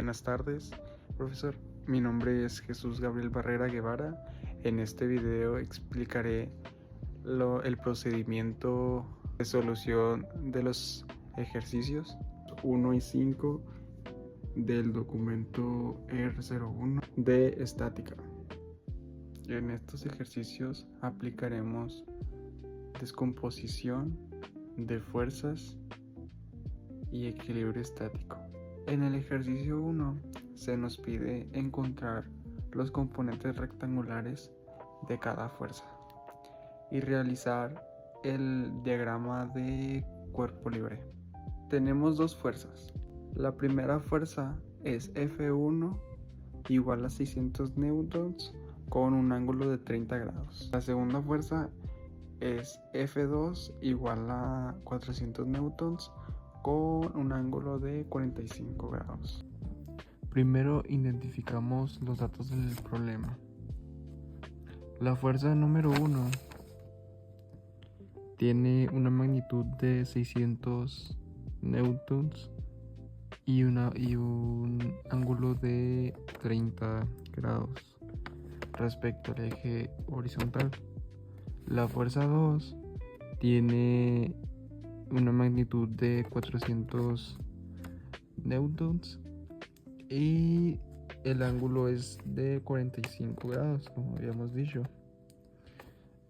Buenas tardes, profesor. Mi nombre es Jesús Gabriel Barrera Guevara. En este video explicaré el procedimiento de solución de los ejercicios 1 y 5 del documento R01 de estática. En estos ejercicios aplicaremos descomposición de fuerzas y equilibrio estático. En el ejercicio 1 se nos pide encontrar los componentes rectangulares de cada fuerza y realizar el diagrama de cuerpo libre. Tenemos dos fuerzas. La primera fuerza es F1 igual a 600 newtons con un ángulo de 30 grados. La segunda fuerza es F2 igual a 400 newtons con un ángulo de 45 grados. Primero identificamos los datos del problema. La fuerza número 1 tiene una magnitud de 600 newtons y un ángulo de 30 grados respecto al eje horizontal. La fuerza 2 tiene una magnitud de 400 newtons y el ángulo es de 45 grados, como habíamos dicho.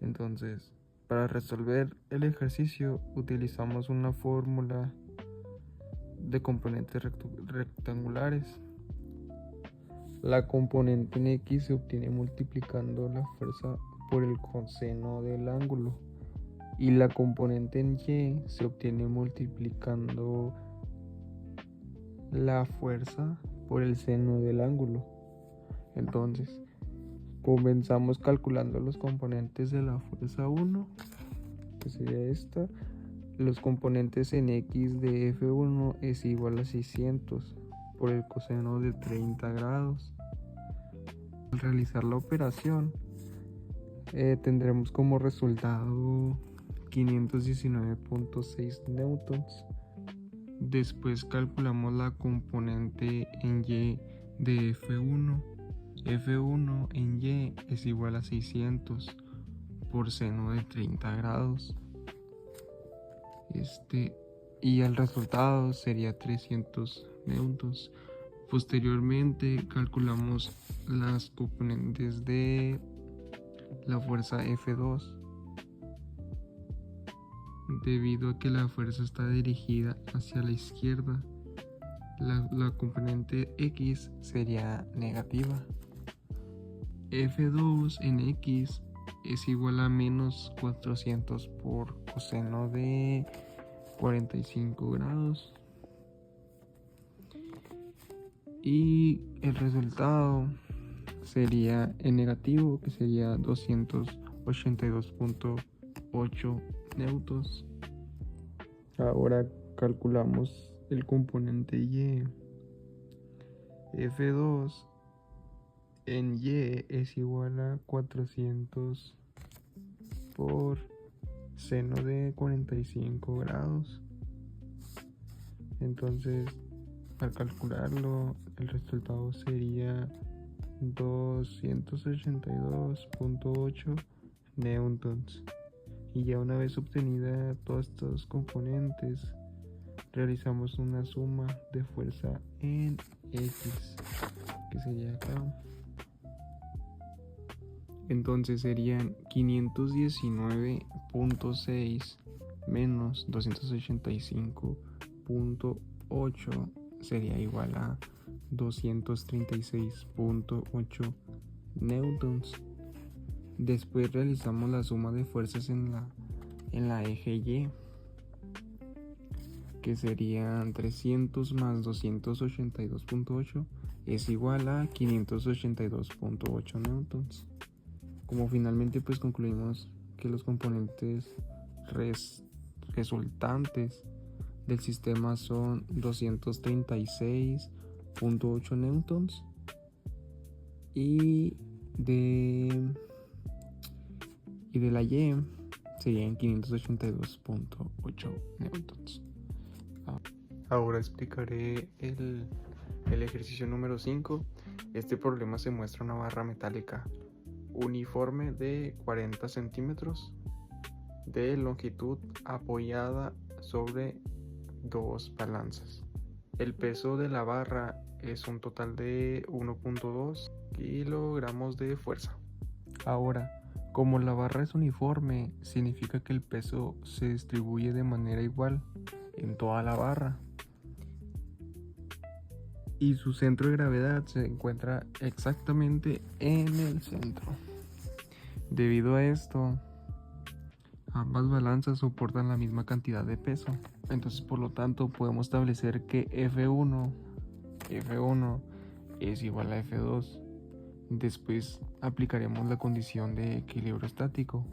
Entonces, para resolver el ejercicio utilizamos una fórmula de componentes rectangulares. La componente en X se obtiene multiplicando la fuerza por el coseno del ángulo y la componente en Y se obtiene multiplicando la fuerza por el seno del ángulo. Entonces, comenzamos calculando los componentes de la fuerza 1, que sería esta. Los componentes en X de F1 es igual a 600 por el coseno de 30 grados. Al realizar la operación, tendremos como resultado 519.6 newtons. Después calculamos la componente en Y de F1. F1 en Y es igual a 600 por seno de 30 grados. Y el resultado sería 300 newtons. Posteriormente calculamos las componentes de la fuerza F2. Debido a que la fuerza está dirigida hacia la izquierda, la componente X sería negativa. F2 en X es igual a menos 400 por coseno de 45 grados. Y el resultado sería en negativo, que sería 282.8 newtons. Ahora calculamos el componente Y. F2 en Y es igual a 400 por seno de 45 grados. Entonces, al calcularlo, el resultado sería 282.8 newtons. Y ya una vez obtenida todos estos componentes, realizamos una suma de fuerza en X, que sería acá. Entonces serían 519.6 menos 285.8 sería igual a 236.8 newtons. Después realizamos la suma de fuerzas en la eje Y, que serían 300 más 282.8 es igual a 582.8 newtons. Como finalmente pues concluimos que los componentes resultantes del sistema son 236.8 newtons y de la Y serían 582.8 newtons. Ahora explicaré el El ejercicio número 5, este problema se muestra una barra metálica uniforme de 40 centímetros de longitud apoyada sobre dos balanzas. El peso de la barra es un total de 1.2 kilogramos de fuerza. Ahora, como la barra es uniforme, significa que el peso se distribuye de manera igual en toda la barra y su centro de gravedad se encuentra exactamente en el centro. Debido a esto, ambas balanzas soportan la misma cantidad de peso. Entonces, por lo tanto, podemos establecer que F1 es igual a F2. Después aplicaremos la condición de equilibrio estático.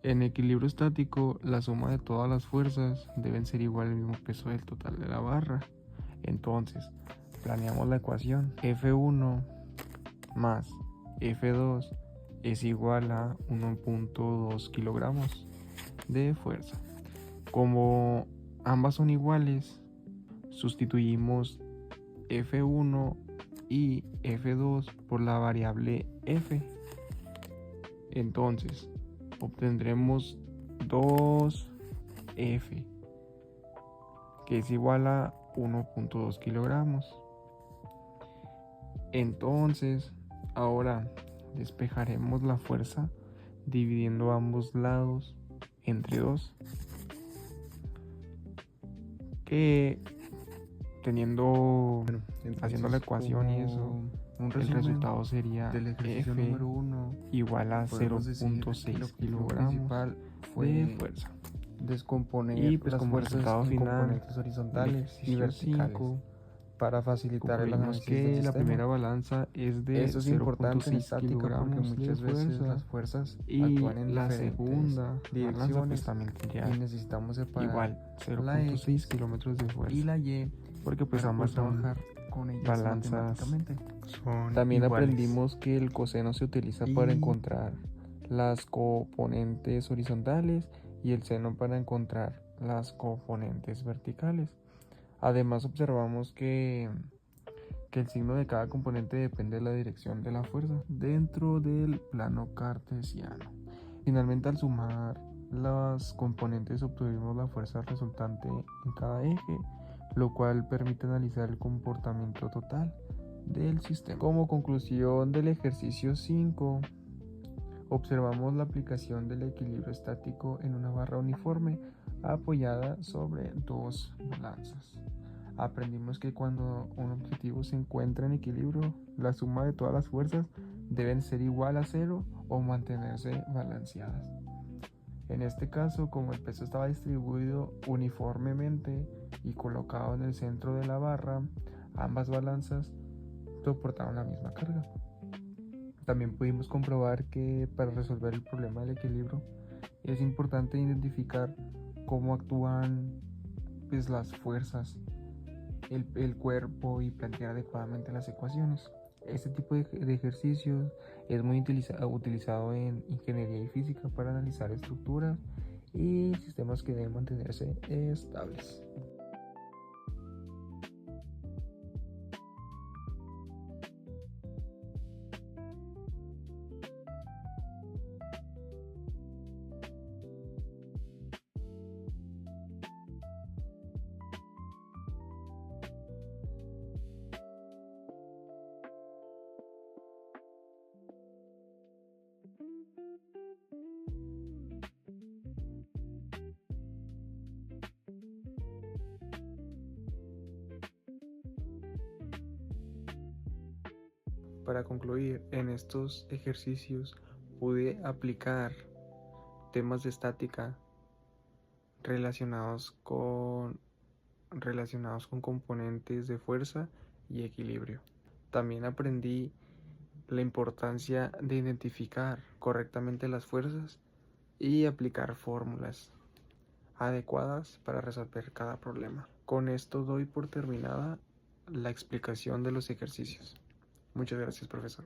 En equilibrio estático, la suma de todas las fuerzas deben ser igual al mismo peso del total de la barra. Entonces, planeamos la ecuación. F1 más F2 es igual a 1.2 kilogramos de fuerza. Como ambas son iguales, sustituimos F1 y F2 por la variable F. Entonces, obtendremos 2F, que es igual a 1.2 kilogramos. Entonces, ahora despejaremos la fuerza dividiendo ambos lados entre 2, que haciendo la ecuación y eso, el resultado sería del ejercicio F número 1 igual a podemos decir que 0.6 el objetivo kilogramos principal de fuerza. descomponer Y pues las como fuerzas resultado en final componentes horizontales y ejercicio verticales 5, para facilitar el concluimos análisis que del la sistema. primera balanza es de Esto es importante en 0.6 estática porque kilogramos muchas de veces fuerza, las fuerzas y actúan en la diferentes segunda balanza direcciones pues también tendría y necesitamos separar igual la 0.6 X kilómetros de fuerza, y la Y porque pues para ambas poder son trabajar con ellas balanzas. matemáticamente. Son También iguales. aprendimos que el coseno se utiliza para encontrar las componentes horizontales y el seno para encontrar las componentes verticales. Además observamos que el signo de cada componente depende de la dirección de la fuerza dentro del plano cartesiano. Finalmente, al sumar las componentes obtuvimos la fuerza resultante en cada eje, lo cual permite analizar el comportamiento total del sistema. Como conclusión del ejercicio 5, observamos la aplicación del equilibrio estático en una barra uniforme apoyada sobre dos balanzas. Aprendimos que cuando un objetivo se encuentra en equilibrio, la suma de todas las fuerzas deben ser igual a 0 o mantenerse balanceadas. En este caso, como el peso estaba distribuido uniformemente y colocado en el centro de la barra, ambas balanzas soportaron la misma carga. También pudimos comprobar que para resolver el problema del equilibrio es importante identificar cómo actúan pues, las fuerzas, el cuerpo, y plantear adecuadamente las ecuaciones. Este tipo de ejercicios es muy utilizado en ingeniería y física para analizar estructuras y sistemas que deben mantenerse estables. Para concluir, en estos ejercicios pude aplicar temas de estática relacionados con componentes de fuerza y equilibrio. También aprendí la importancia de identificar correctamente las fuerzas y aplicar fórmulas adecuadas para resolver cada problema. Con esto doy por terminada la explicación de los ejercicios. Muchas gracias, profesor.